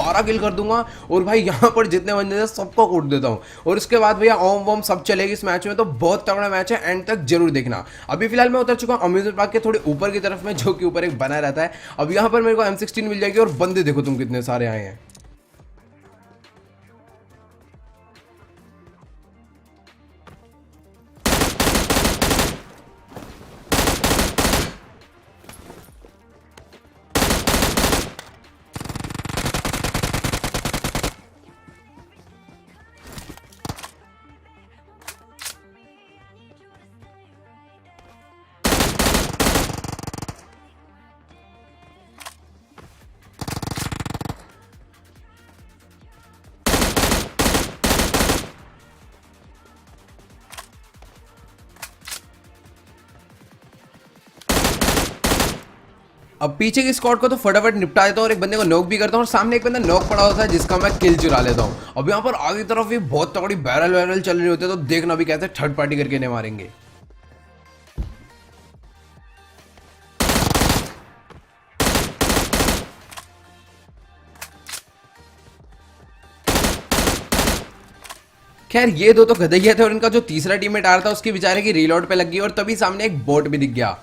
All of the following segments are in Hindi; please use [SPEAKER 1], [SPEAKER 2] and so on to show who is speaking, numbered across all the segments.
[SPEAKER 1] 12 किल कर दूंगा और भाई यहाँ पर जितने बंदे थे सबको कूट देता हूँ। और उसके बाद भैया ओम वोम सब चलेगी इस मैच में, तो बहुत तगड़ा मैच है, एंड तक जरूर देखना। अभी फिलहाल मैं उतर चुका हूँ अम्यूजमेंट पार्क के थोड़े ऊपर की तरफ में, जो कि ऊपर एक बना रहता है। अब यहाँ पर मेरे को M16 मिल जाएगी और बंदे देखो तुम कितने सारे आए हैं। अब पीछे की स्क्वाड को तो फटाफट निपटा देता हूँ और एक बंदे को नॉक भी करता हूँ, और सामने एक बंदा नॉक पड़ा होता है जिसका मैं किल चुरा लेता हूँ। अब यहाँ पर आगे तरफ भी बहुत तगड़ी बैरल वैरल चल रही होती है, तो देखना भी कैसे थर्ड पार्टी करके इन्हें मारेंगे। खैर ये दो तो गधे थे, और इनका जो तीसरा टीममेट आ रहा था उसकी बेचारे की रीलोड पे लग गई, और तभी सामने एक बोट भी दिख गया।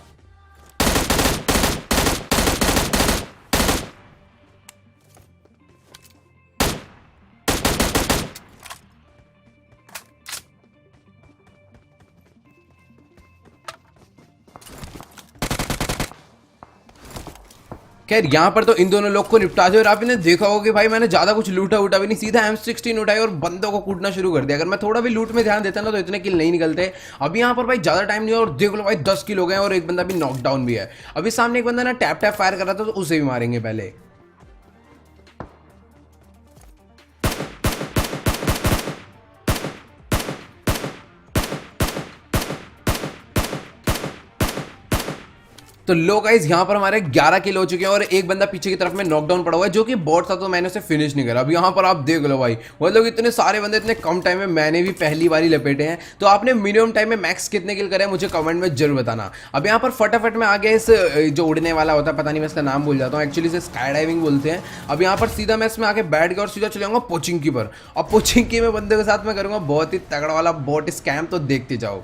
[SPEAKER 1] खैर यहाँ पर तो इन दोनों लोग को निपटा दो, और आपने देखा होगा कि भाई मैंने ज्यादा कुछ लूटा उठा भी नहीं, सीधा M16 उठाई और बंदों को कूटना शुरू कर दिया। अगर मैं थोड़ा भी लूट में ध्यान देता ना तो इतने किल नहीं निकलते। अभी यहाँ पर भाई ज्यादा टाइम नहीं है, और देख लो भाई 10 किल हो गए और एक बंदा भी नॉकडाउन भी है। अभी सामने एक बंदा ना टैप टैप फायर कर रहा था, तो उसे भी मारेंगे पहले। तो लो गाइस यहाँ पर हमारे 11 किल हो चुके हैं, और एक बंदा पीछे की तरफ में नॉकडाउन पड़ा हुआ है जो कि बॉट था, तो मैंने उसे फिनिश नहीं करा। अब यहाँ पर आप देख लो भाई, मतलब इतने सारे बंदे इतने कम टाइम में मैंने भी पहली बार ही लपेटे हैं। तो आपने मिनिमम टाइम में मैक्स कितने किल करे मुझे कमेंट में जरूर बताना। अब यहाँ पर फटाफट में आ गया इस जो उड़ने वाला होता है, पता नहीं मैं इसका नाम भूल जाता हूँ, एक्चुअली इसे स्काई डाइविंग बोलते हैं। अब यहाँ पर सीधा मैं इसमें आके बैठ गया और सीधा चले जाऊंगा पोचिंग की पर। अब पोचिंग की में बंदे के साथ मैं करूंगा बहुत ही तगड़ा वाला बॉट स्कैम, तो देखते जाओ।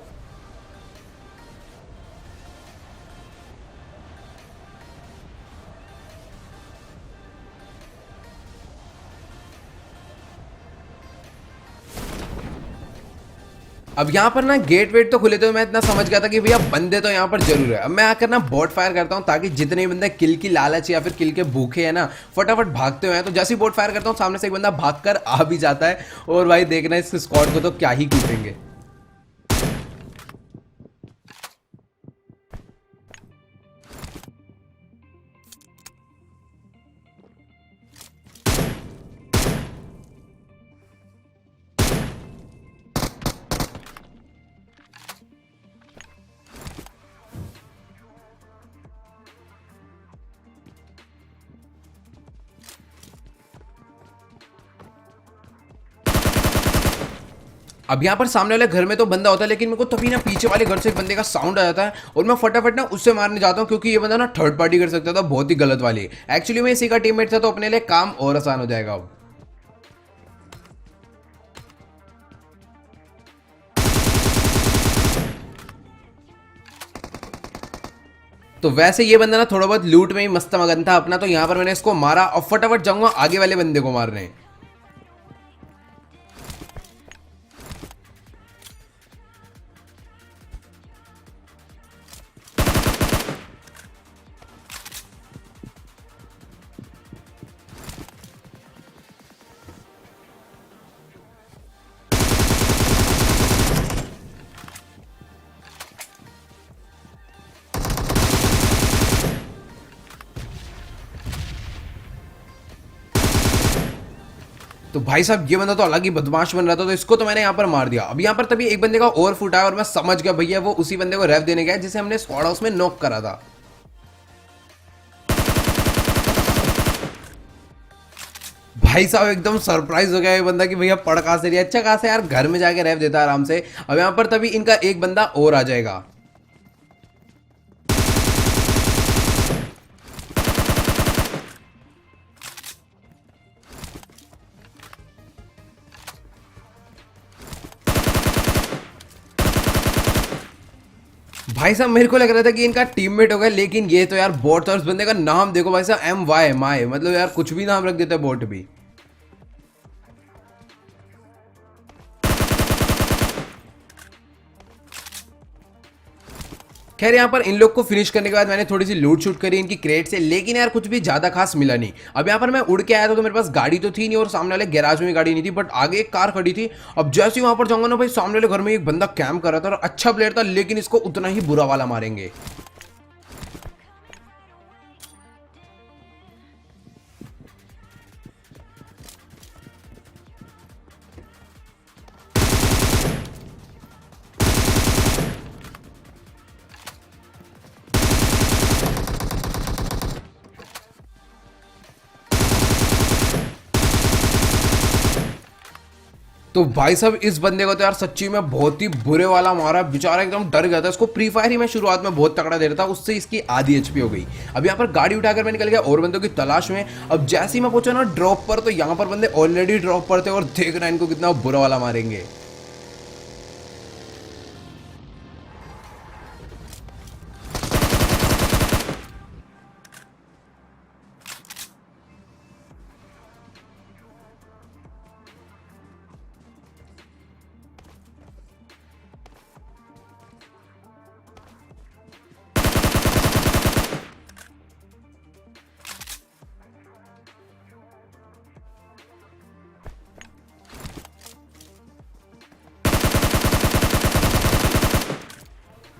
[SPEAKER 1] अब यहाँ पर ना गेट वेट तो खुले थे, तो मैं इतना समझ गया था कि भैया बंदे तो यहाँ पर जरूर है। अब मैं आकर ना बॉट फायर करता हूँ, ताकि जितने बंदे किल की लालच या फिर किल के भूखे हैं ना फटाफट भागते हुए हैं, तो जैसे ही बॉट फायर करता हूँ सामने से एक बंदा भागकर आ भी जाता है, और भाई देखना इस स्क्वाड को तो क्या ही कूटेंगे। अब यहाँ पर सामने वाले घर में तो बंदा होता है, लेकिन मेरे को तभी ना पीछे वाले घर से एक बंदे का साउंड आ जाता है, और मैं फटाफट ना उससे मारने जाता हूँ, क्योंकि ये बंदा ना थर्ड पार्टी कर सकता था, बहुत ही गलत वाली। एक्चुअली मैं इसी का टीममेट था, तो अपने लिए काम और आसान हो जाएगा अब। तो वैसे ये बंदा ना थोड़ा बहुत लूट में ही मस्त मगन था अपना, तो यहाँ पर मैंने इसको मारा और फटाफट जाऊंगा आगे वाले बंदे को मारने। तो भाई साहब ये बंदा तो अलग ही बदमाश बन रहा था, तो इसको तो मैंने यहाँ पर मार दिया। अब यहाँ पर तभी एक बंदे का और फुट आया, और मैं समझ गया भैया वो उसी बंदे को रेव देने गया जिसे हमने स्क्वाड हाउस में नॉक करा था। भाई साहब एकदम सरप्राइज हो गया ये बंदा कि भैया पड़ कहां से रही है, अच्छा कहां से यार, घर में जाके रेव देता है आराम से। अब यहाँ पर तभी इनका एक बंदा और आ जाएगा। भाई साहब मेरे को लग रहा था कि इनका टीममेट होगा, लेकिन ये तो यार बॉट था। उस बंदे का नाम देखो भाई साहब, MY माए, मतलब यार कुछ भी नाम रख देता है बॉट भी। खैर यहाँ पर इन लोग को फिनिश करने के बाद मैंने थोड़ी सी लूट शूट करी इनकी क्रेट से, लेकिन यार कुछ भी ज्यादा खास मिला नहीं। अब यहाँ पर मैं उड़ के आया था तो मेरे पास गाड़ी तो थी नहीं, और सामने वाले गैराज में भी गाड़ी नहीं थी, बट आगे एक कार खड़ी थी। अब जैसे ही वहां पर जाऊंगा ना भाई, सामने वाले घर में एक बंदा कैम्प कर रहा था और अच्छा प्लेयर था, लेकिन इसको उतना ही बुरा वाला मारेंगे। तो भाई साहब इस बंदे को तो यार सच्ची में बहुत ही बुरे वाला मारा, बेचारा एकदम डर गया था। इसको प्री फायर ही मैं शुरुआत में बहुत तगड़ा दे रहा था, उससे इसकी आधी एचपी हो गई। अब यहाँ पर गाड़ी उठाकर मैं निकल गया और बंदों की तलाश में। अब जैसे ही मैं पहुंचा ना ड्रॉप पर, तो यहाँ पर बंदे ऑलरेडी ड्रॉप पर थे, और देखना इनको कितना बुरा वाला मारेंगे।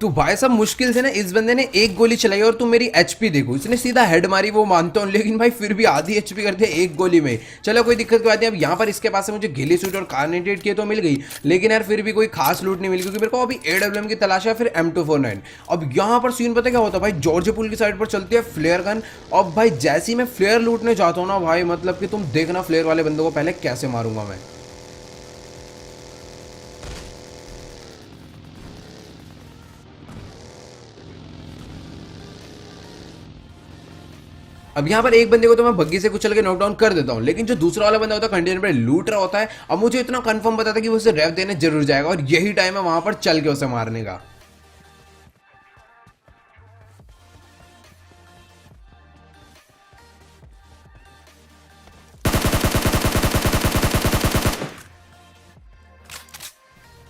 [SPEAKER 1] तो भाई साहब मुश्किल से ना इस बंदे ने एक गोली चलाई, और तुम मेरी एचपी देखो, इसने सीधा हेड मारी, वो मानता हूँ, लेकिन भाई फिर भी आधी एचपी कर दिया एक गोली में। चलो कोई दिक्कत की बात नहीं। अब यहाँ पर इसके पास से मुझे गिली सूट और कार्नेटेड की तो मिल गई, लेकिन यार फिर भी कोई खास लूट नहीं मिली, क्योंकि मेरे को अभी AWM की तलाश है, फिर M249। अब यहाँ पर सीन पता क्या होता है भाई, जॉर्ज पुल की साइड पर चलती है फ्लेयर गन। अब भाई जैसे ही मैं फ्लेयर लूटने जाता हूँ ना भाई, मतलब कि तुम देखना फ्लेयर वाले बंदों को पहले कैसे मारूंगा मैं। अब यहाँ पर एक बंदे को तो मैं बग्गी से कुचल के नॉकडाउन कर देता हूँ, लेकिन जो दूसरा वाला बंदा होता है कंटेनर पे लूट रहा होता है। अब मुझे इतना कंफर्म पता था कि वो उसे रेव देने जरूर जाएगा, और यही टाइम है वहां पर चल के उसे मारने का।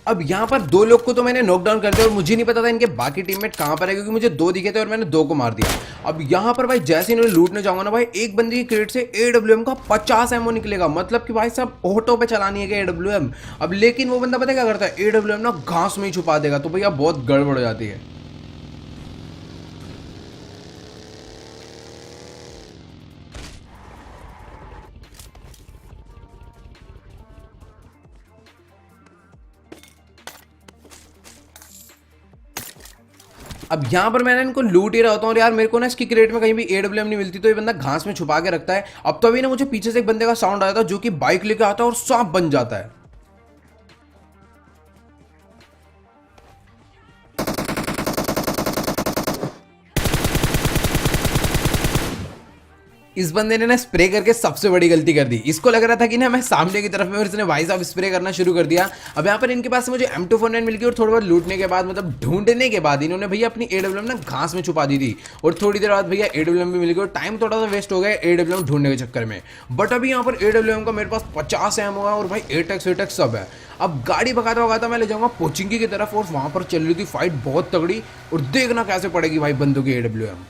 [SPEAKER 1] अब यहाँ पर दो लोग को तो मैंने नॉकडाउन कर दिया, और मुझे नहीं पता था इनके बाकी टीममेट कहाँ पर है, क्योंकि मुझे दो दिखे थे और मैंने दो को मार दिया। अब यहाँ पर भाई जैसे इन्होंने लूटने जाऊंगा ना भाई, एक बंदे की क्रेट से AWM का 50 एमओ निकलेगा, मतलब कि भाई साहब ऑटो पे चलानी है AWM। अब लेकिन वो बंदा पता क्या करता है, AWM ना घास में ही छुपा देगा, तो भैया बहुत गड़बड़ हो जाती है। अब यहाँ पर मैंने इनको लूट ही रहा होता हूँ, और यार मेरे को ना इसकी क्रेट में कहीं भी AWM नहीं मिलती, तो ये बंदा घास में छुपा के रखता है। अब तो अभी ना मुझे पीछे से एक बंदे का साउंड आया था, जो कि बाइक लेके आता है और सांप बन जाता है। इस बंदे ने ना स्प्रे करके सबसे बड़ी गलती कर दी। इसको लग रहा था कि ना मैं सामने की तरफ में, और इसने भाई साहब स्प्रे करना शुरू कर दिया। अब यहाँ पर इनके पास से मुझे M249 मिल गई, और थोड़ी बहुत लूटने के बाद, मतलब ढूंढने के बाद, इन्होंने भैया अपनी AWM ना घास में छुपा दी थी, और थोड़ी देर बाद भैया AWM भी मिल गई, और टाइम थोड़ा सा वेस्ट हो गया AWM ढूंढने के चक्कर में। बट अभी यहाँ पर AWM का मेरे पास 50 एमओ है, और भाई 8x सब है। अब गाड़ी भगाता भगाता मैं ले जाऊंगा पोचिंकी की तरफ, और वहां पर चल रही थी फाइट बहुत तगड़ी, और देखना कैसे पड़ेगी भाई बंदों की AWM।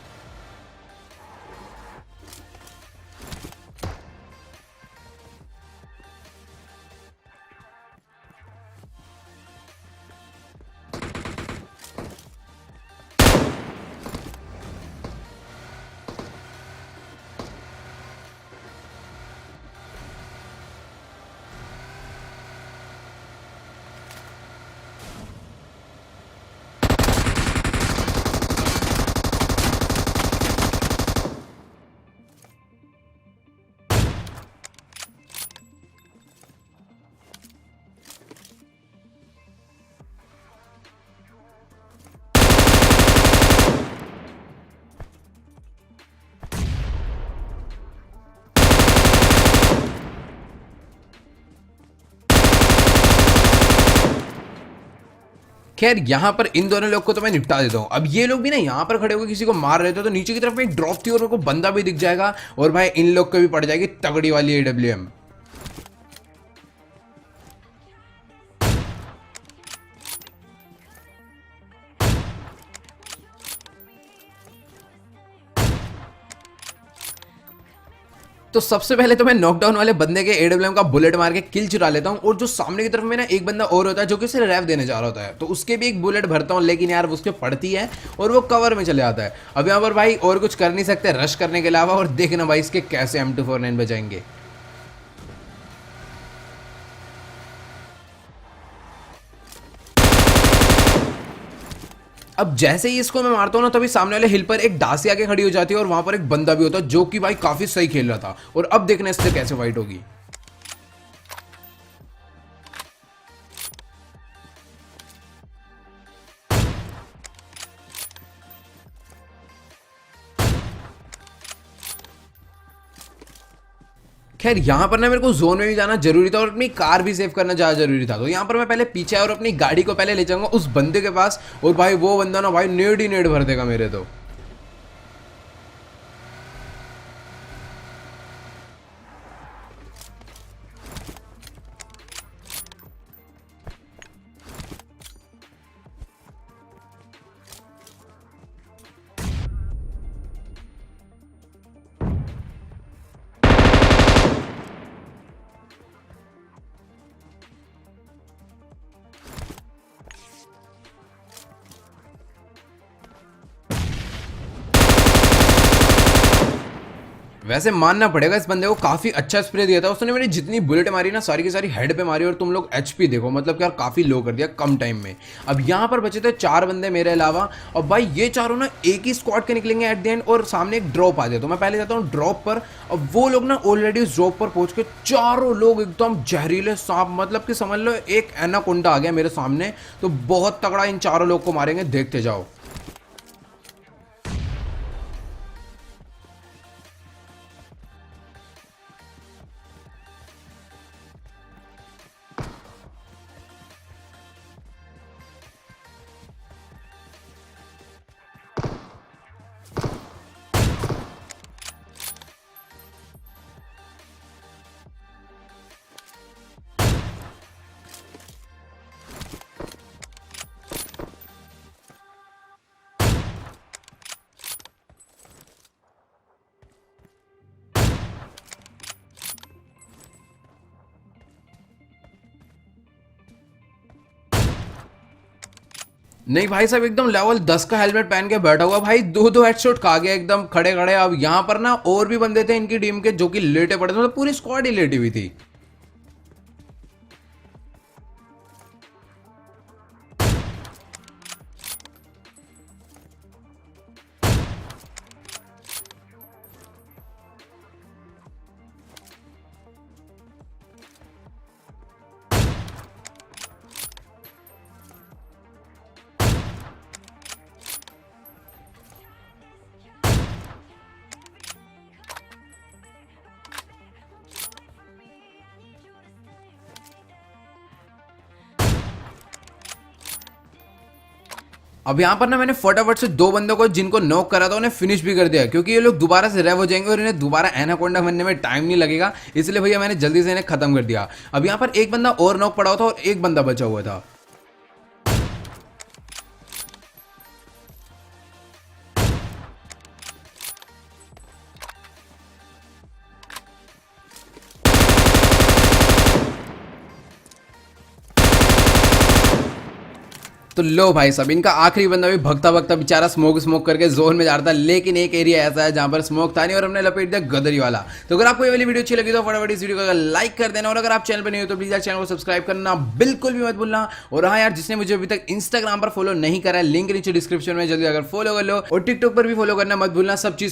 [SPEAKER 1] खैर यहाँ पर इन दोनों लोग को तो मैं निपटा देता हूँ। अब ये लोग भी ना यहाँ पर खड़े होकर किसी को मार रहे थे, तो नीचे की तरफ में एक ड्रॉप थी और मेरे को बंदा भी दिख जाएगा और भाई इन लोग को भी पड़ जाएगी तगड़ी वाली AWM। तो सबसे पहले तो मैं नॉकडाउन वाले बंदे के AWM का बुलेट मार के किल चुरा लेता हूँ, और जो सामने की तरफ में ना एक बंदा और होता है जो कि उसे रैव देने जा रहा होता है, तो उसके भी एक बुलेट भरता हूँ, लेकिन यार उसके पड़ती है और वो कवर में चले आता है। अब यहाँ पर भाई और कुछ कर नहीं सकते रश करने के अलावा, और देखना भाई इसके कैसे M249 बजाएंगे। अब जैसे ही इसको मैं मारता हूँ ना, तभी सामने वाले हिल पर एक डासी आके खड़ी हो जाती है और वहां पर एक बंदा भी होता है जो कि भाई काफी सही खेल रहा था। और अब देखना इससे कैसे फाइट होगी। खैर यहाँ पर ना मेरे को जोन में भी जाना जरूरी था और अपनी कार भी सेव करना ज्यादा जरूरी था, तो यहाँ पर मैं पहले पीछे आया और अपनी गाड़ी को पहले ले जाऊंगा उस बंदे के पास, और भाई वो बंदा ना भाई नेड ही नेड भर देगा मेरे तो। वैसे मानना पड़ेगा इस बंदे को काफी अच्छा स्प्रे दिया था उसने। मेरी जितनी बुलेट मारी ना सारी की सारी हेड पे मारी, और तुम लोग HP देखो, मतलब कि यार काफी लो कर दिया कम टाइम में। अब यहाँ पर बचे थे 4 बंदे मेरे अलावा, और भाई ये चारों ना एक ही स्क्वाड के निकलेंगे एट द एंड, और सामने एक ड्रॉप आ जाए, तो मैं पहले जाता हूँ ड्रॉप पर। अब वो लोग ना ऑलरेडी उस ड्रॉप पर पहुंच के चारों लोग एकदम जहरीले सांप, मतलब कि समझ लो एक एनाकोंडा आ गया मेरे सामने, तो बहुत तगड़ा इन चारों लोग को मारेंगे, देखते जाओ। नहीं भाई साहब, एकदम लेवल 10 का हेलमेट पहन के बैठा हुआ भाई, दो हेडशॉट खा गया एकदम खड़े खड़े। अब यहाँ पर ना और भी बंदे थे इनकी टीम के जो कि लेटे पड़े थे, मतलब पूरी स्क्वाड ही लेटी हुई थी। अब यहाँ पर ना मैंने फटाफट से 2 बंदों को जिनको नॉक करा था उन्हें फिनिश भी कर दिया, क्योंकि ये लोग दोबारा से रेव हो जाएंगे और इन्हें दोबारा एनाकोंडा बनने में टाइम नहीं लगेगा, इसलिए भैया मैंने जल्दी से इन्हें खत्म कर दिया। अब यहाँ पर एक बंदा और नॉक पड़ा हुआ था और एक बंदा बचा हुआ था। तो लो भाई साहब, इनका आखिरी बंदा भी भगता भगता बेचारा स्मोक करके जोन में जा रहा था, लेकिन एक एरिया ऐसा है जहां पर स्मोक था नहीं और हमने लपेट दिया गदरी वाला। तो अगर आपको ये वाली वीडियो अच्छी लगी तो फटाफट इस वीडियो को लाइक कर देना, और अगर आप चैनल पर नहीं हो तो प्लीज यार चैनल को सब्सक्राइब करना बिल्कुल भी मत भूलना। और हाँ यार, जिसने मुझे अभी तक इंस्टाग्राम पर फॉलो नहीं करा है, लिंक नीचे डिस्क्रिप्शन में, जल्दी अगर फॉलो कर लो, और टिकटॉक पर भी फॉलो करना मत भूलना। सब चीज